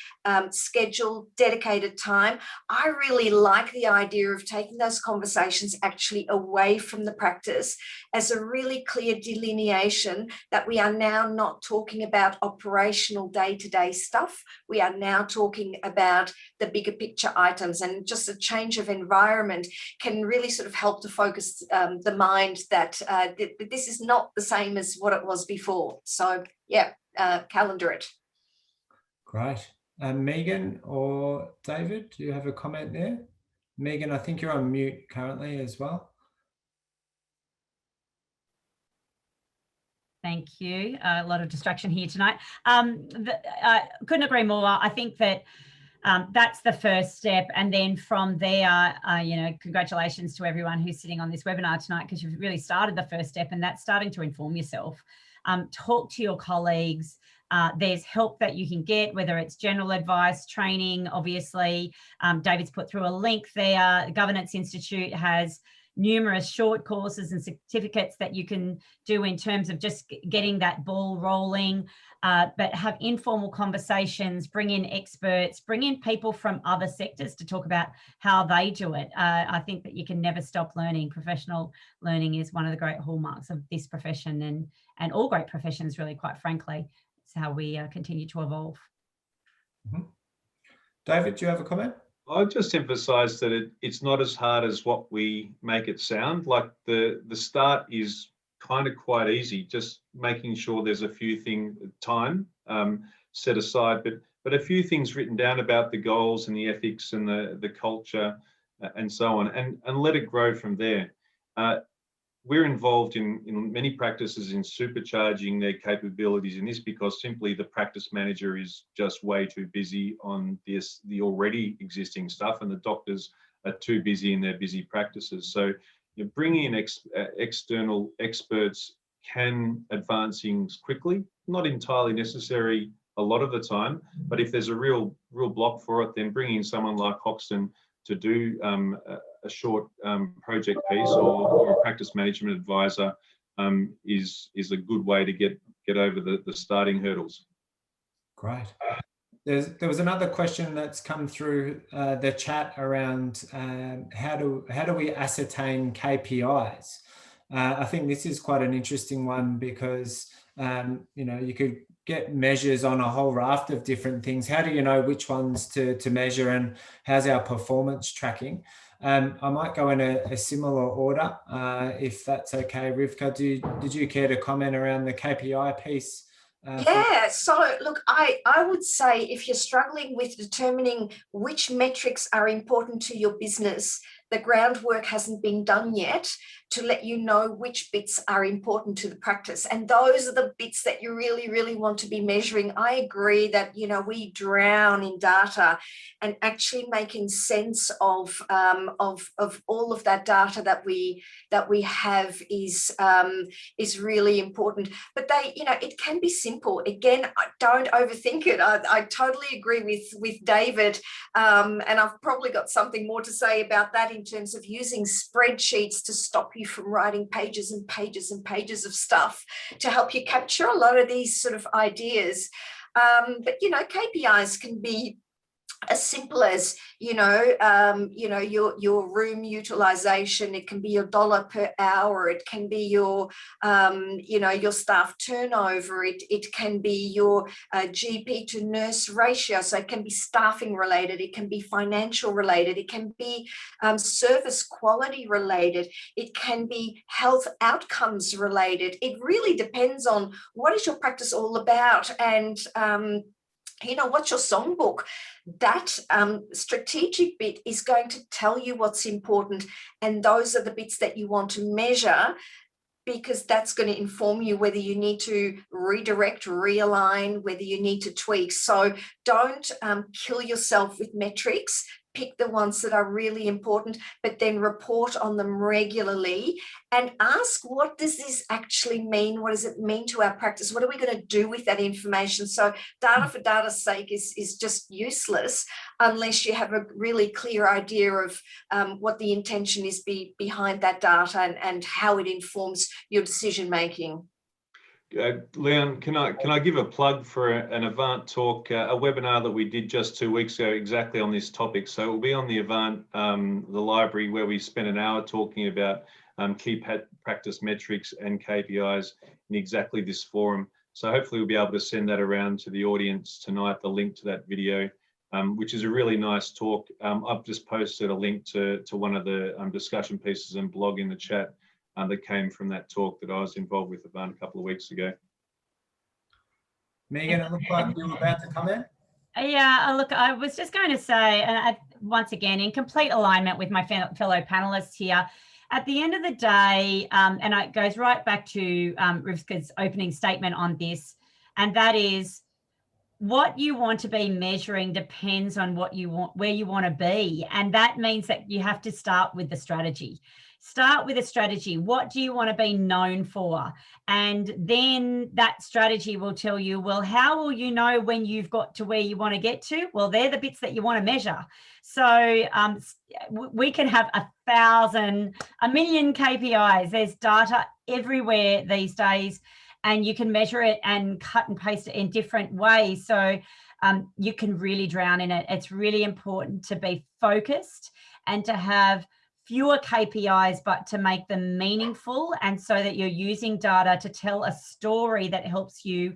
scheduled, dedicated time. I really like the idea of taking those conversations actually away from the practice as a really clear delineation that we are now not talking about operational day-to-day stuff. We are now talking about the bigger picture items, and just a change of environment can really sort of help to focus the mind that this is not the same as what it was before. So yeah, calendar it. Great. Megan or David, do you have a comment there? Megan, I think you're on mute currently as well. Thank you. A lot of distraction here tonight. Couldn't agree more. I think that that's the first step. And then from there, congratulations to everyone who's sitting on this webinar tonight, because you've really started the first step, and that's starting to inform yourself. Talk to your colleagues. There's help that you can get, whether it's general advice, training, obviously. David's put through a link there. The Governance Institute has numerous short courses and certificates that you can do in terms of just getting that ball rolling, but have informal conversations, bring in experts, bring in people from other sectors to talk about how they do it. I think that you can never stop learning. Professional learning is one of the great hallmarks of this profession, and all great professions, really, quite frankly. It's how we continue to evolve. Mm-hmm. David, do you have a comment? I'll just emphasise that it's not as hard as what we make it sound. Like the start is kind of quite easy, just making sure there's a few things, time set aside, but a few things written down about the goals and the ethics and the culture and so on, and let it grow from there. We're involved in many practices in supercharging their capabilities in this, because simply the practice manager is just way too busy on the already existing stuff, and the doctors are too busy in their busy practices. So bringing in external experts can advance things quickly, not entirely necessary a lot of the time, but if there's a real block for it, then bringing in someone like Hoxton to do a short project piece or a practice management advisor is a good way to get over the starting hurdles. Great. There was another question that's come through the chat around how do we ascertain KPIs? I think this is quite an interesting one, because you could get measures on a whole raft of different things. How do you know which ones to measure, and how's our performance tracking? I might go in a similar order, if that's okay. Rivka, did you care to comment around the KPI piece? Yeah, so look, I would say if you're struggling with determining which metrics are important to your business, the groundwork hasn't been done yet to let you know which bits are important to the practice. And those are the bits that you really, really want to be measuring. I agree that, we drown in data, and actually making sense of all of that data that we have is really important. But it can be simple. Again, don't overthink it. I totally agree with David, and I've probably got something more to say about that in terms of using spreadsheets to stop you from writing pages and pages and pages of stuff to help you capture a lot of these sort of ideas. But KPIs can be as simple as your room utilization. It can be your dollar per hour. It can be your your staff turnover. It can be your GP to nurse ratio. So it can be staffing related. It can be financial related. It can be service quality related. It can be health outcomes related. It really depends on what is your practice all about, and you know, what's your songbook? That strategic bit is going to tell you what's important. And those are the bits that you want to measure, because that's going to inform you whether you need to redirect, realign, whether you need to tweak. So don't kill yourself with metrics. Pick the ones that are really important, but then report on them regularly and ask, what does this actually mean? What does it mean to our practice? What are we going to do with that information? So data for data's sake is just useless unless you have a really clear idea of what the intention is behind that data and how it informs your decision making. Leon, can I give a plug for an Avant talk, a webinar that we did just 2 weeks ago exactly on this topic. So it will be on the Avant, the library, where we spent an hour talking about key practice metrics and KPIs in exactly this forum. So hopefully we'll be able to send that around to the audience tonight, the link to that video, which is a really nice talk. I've just posted a link to one of the discussion pieces and blog in the chat that came from that talk that I was involved with Avant a couple of weeks ago. Megan, it looked like you were about to comment. Yeah, look, I was just going to say, and once again, in complete alignment with my fellow panelists here, at the end of the day, and it goes right back to Rivka's opening statement on this, and that is, what you want to be measuring depends on what you want, where you want to be. And that means that you have to start with the strategy. Start with a strategy. What do you want to be known for? And then that strategy will tell you, well, how will you know when you've got to where you want to get to? Well, they're the bits that you want to measure. So we can have 1,000, 1,000,000 KPIs. There's data everywhere these days, and you can measure it and cut and paste it in different ways. So you can really drown in it. It's really important to be focused and to have fewer KPIs, but to make them meaningful, and so that you're using data to tell a story that helps you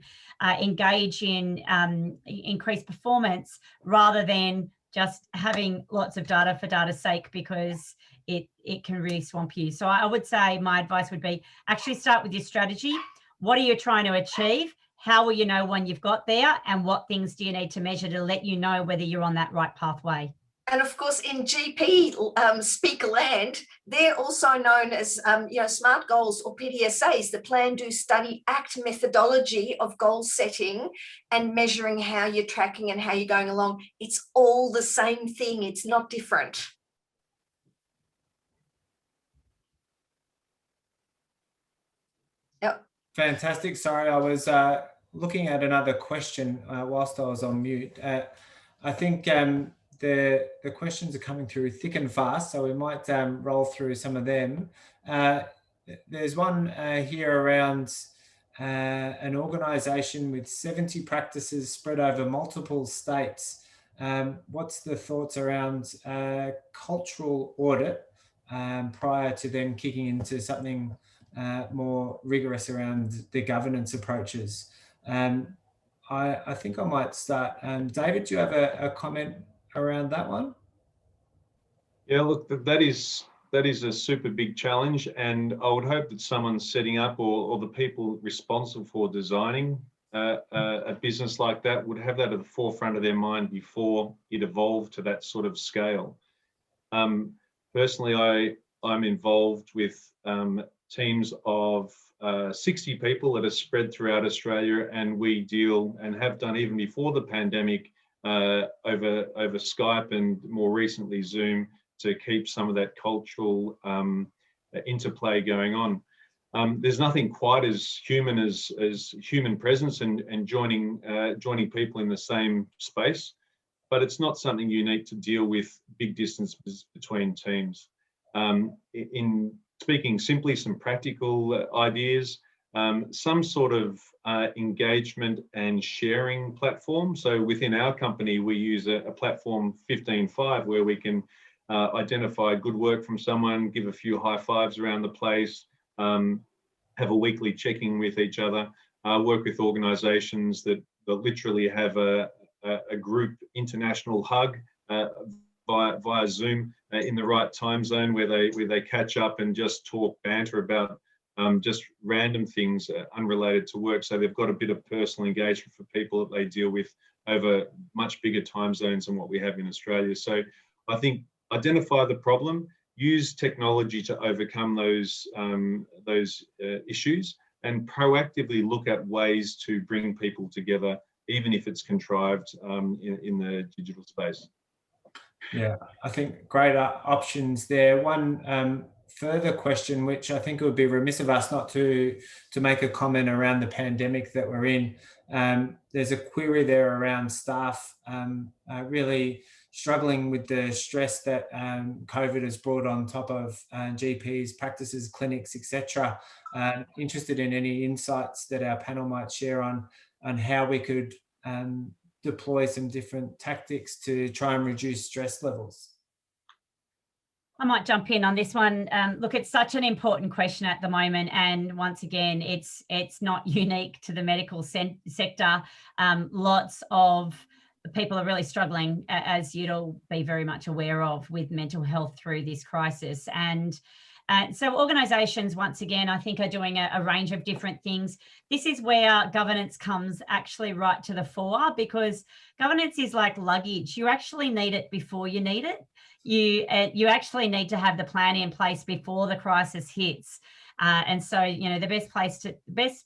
engage in increased performance, rather than just having lots of data for data's sake, because it can really swamp you. So I would say my advice would be, actually start with your strategy. What are you trying to achieve? How will you know when you've got there? And what things do you need to measure to let you know whether you're on that right pathway? And of course, in GP speaker land, they're also known as SMART goals, or PDSAs, the plan, do, study, act methodology of goal setting and measuring how you're tracking and how you're going along. It's all the same thing. It's not different. Yep. Fantastic. Sorry, I was looking at another question whilst I was on mute. I think the questions are coming through thick and fast, so we might roll through some of them. There's one here around an organisation with 70 practices spread over multiple states. What's the thoughts around cultural audit prior to then kicking into something more rigorous around the governance approaches? I think I might start. David, do you have a comment around that one? Yeah, look, that is a super big challenge, and I would hope that someone setting up or the people responsible for designing a business like that would have that at the forefront of their mind before it evolved to that sort of scale. Personally, I'm involved with teams of 60 people that are spread throughout Australia, and we deal, and have done even before the pandemic, over Skype and more recently Zoom, to keep some of that cultural interplay going on. There's nothing quite as human as human presence and joining people in the same space, but it's not something unique to deal with big distances between teams. In speaking simply, some practical ideas, some sort of engagement and sharing platform. So within our company, we use a platform 15.5 where we can identify good work from someone, give a few high fives around the place, have a weekly check-in with each other, work with organizations that literally have a group international hug via Zoom in the right time zone, where they catch up and just talk banter about just random things unrelated to work. So they've got a bit of personal engagement for people that they deal with over much bigger time zones than what we have in Australia. So I think identify the problem, use technology to overcome those issues, and proactively look at ways to bring people together, even if it's contrived in the digital space. Yeah, I think great options there. One further question, which I think it would be remiss of us not to make a comment around the pandemic that we're in. There's a query there around staff really struggling with the stress that COVID has brought on top of GPs, practices, clinics, etc. Interested in any insights that our panel might share on how we could deploy some different tactics to try and reduce stress levels. I might jump in on this one. Look, it's such an important question at the moment, and once again, it's not unique to the medical sector. Lots of people are really struggling, as you'd all be very much aware of, with mental health through this crisis. And so organisations, once again, I think are doing a range of different things. This is where governance comes actually right to the fore, because governance is like luggage. You actually need it before you need it. You actually need to have the plan in place before the crisis hits. And so, you know, the best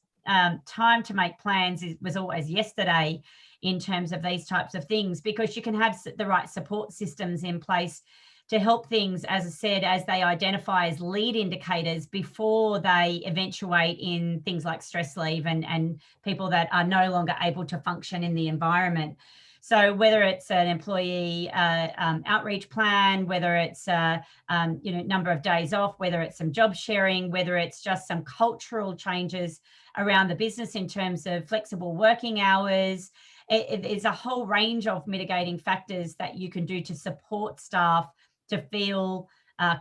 time to make plans was always yesterday in terms of these types of things, because you can have the right support systems in place to help things, as I said, as they identify as lead indicators before they eventuate in things like stress leave and people that are no longer able to function in the environment. So whether it's an employee outreach plan, whether it's number of days off, whether it's some job sharing, whether it's just some cultural changes around the business in terms of flexible working hours, it's a whole range of mitigating factors that you can do to support staff to feel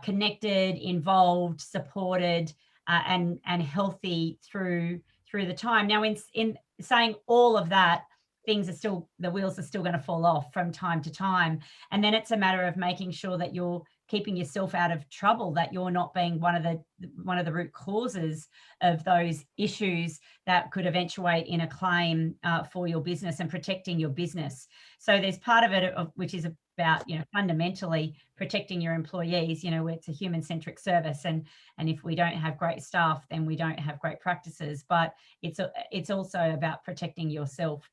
connected, involved, supported, and healthy through the time. Now, in saying all of that, the wheels are still going to fall off from time to time. And then it's a matter of making sure that you're keeping yourself out of trouble, that you're not being one of the root causes of those issues that could eventuate in a claim for your business, and protecting your business. So there's part of it which is about, fundamentally protecting your employees. It's a human-centric service, and if we don't have great staff, then we don't have great practices. But it's also about protecting yourself.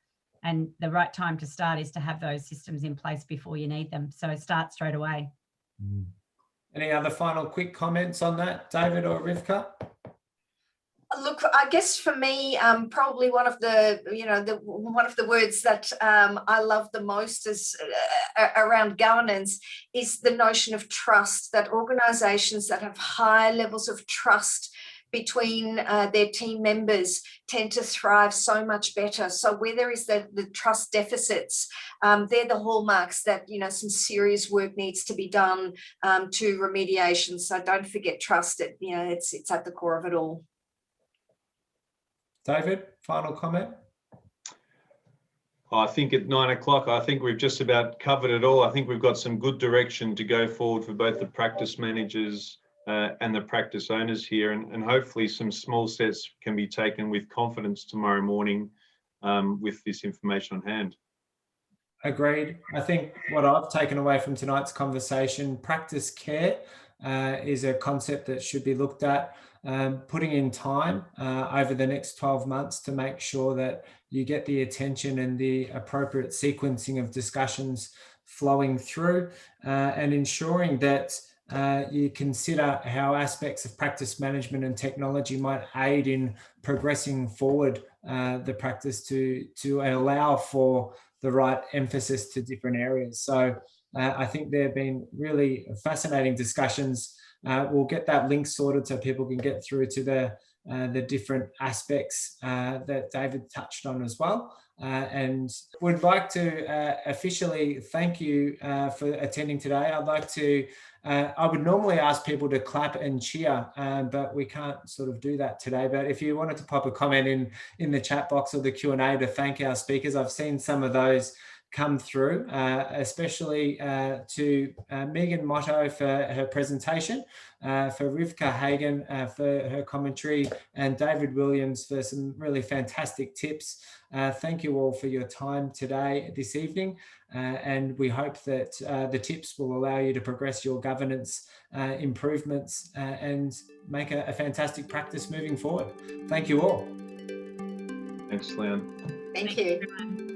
And the right time to start is to have those systems in place before you need them. So start straight away. Any other final quick comments on that, David or Rivka? Look, I guess for me, probably one of the words that I love the most is around governance is the notion of trust. That organisations that have high levels of trust between their team members tend to thrive so much better. So where there is the trust deficits, they're the hallmarks that, some serious work needs to be done to remediation. So don't forget trust. It's at the core of it all. David, final comment? I think at 9 o'clock, I think we've just about covered it all. I think we've got some good direction to go forward for both the practice managers and the practice owners here, and hopefully some small steps can be taken with confidence tomorrow morning with this information on hand. Agreed. I think what I've taken away from tonight's conversation, practice care is a concept that should be looked at, putting in time over the next 12 months to make sure that you get the attention and the appropriate sequencing of discussions flowing through, and ensuring that you consider how aspects of practice management and technology might aid in progressing forward the practice to allow for the right emphasis to different areas. So I think there have been really fascinating discussions. We'll get that link sorted so people can get through to the different aspects that David touched on as well. And would like to officially thank you for attending today. I would normally ask people to clap and cheer, but we can't sort of do that today. But if you wanted to pop a comment in the chat box or the Q&A to thank our speakers, I've seen some of those come through, especially to Megan Motto for her presentation, for Rivka Hagen for her commentary, and David Williams for some really fantastic tips. Thank you all for your time today, this evening, and we hope that the tips will allow you to progress your governance improvements and make a fantastic practice moving forward. Thank you all. Thanks, Leon. Thank you.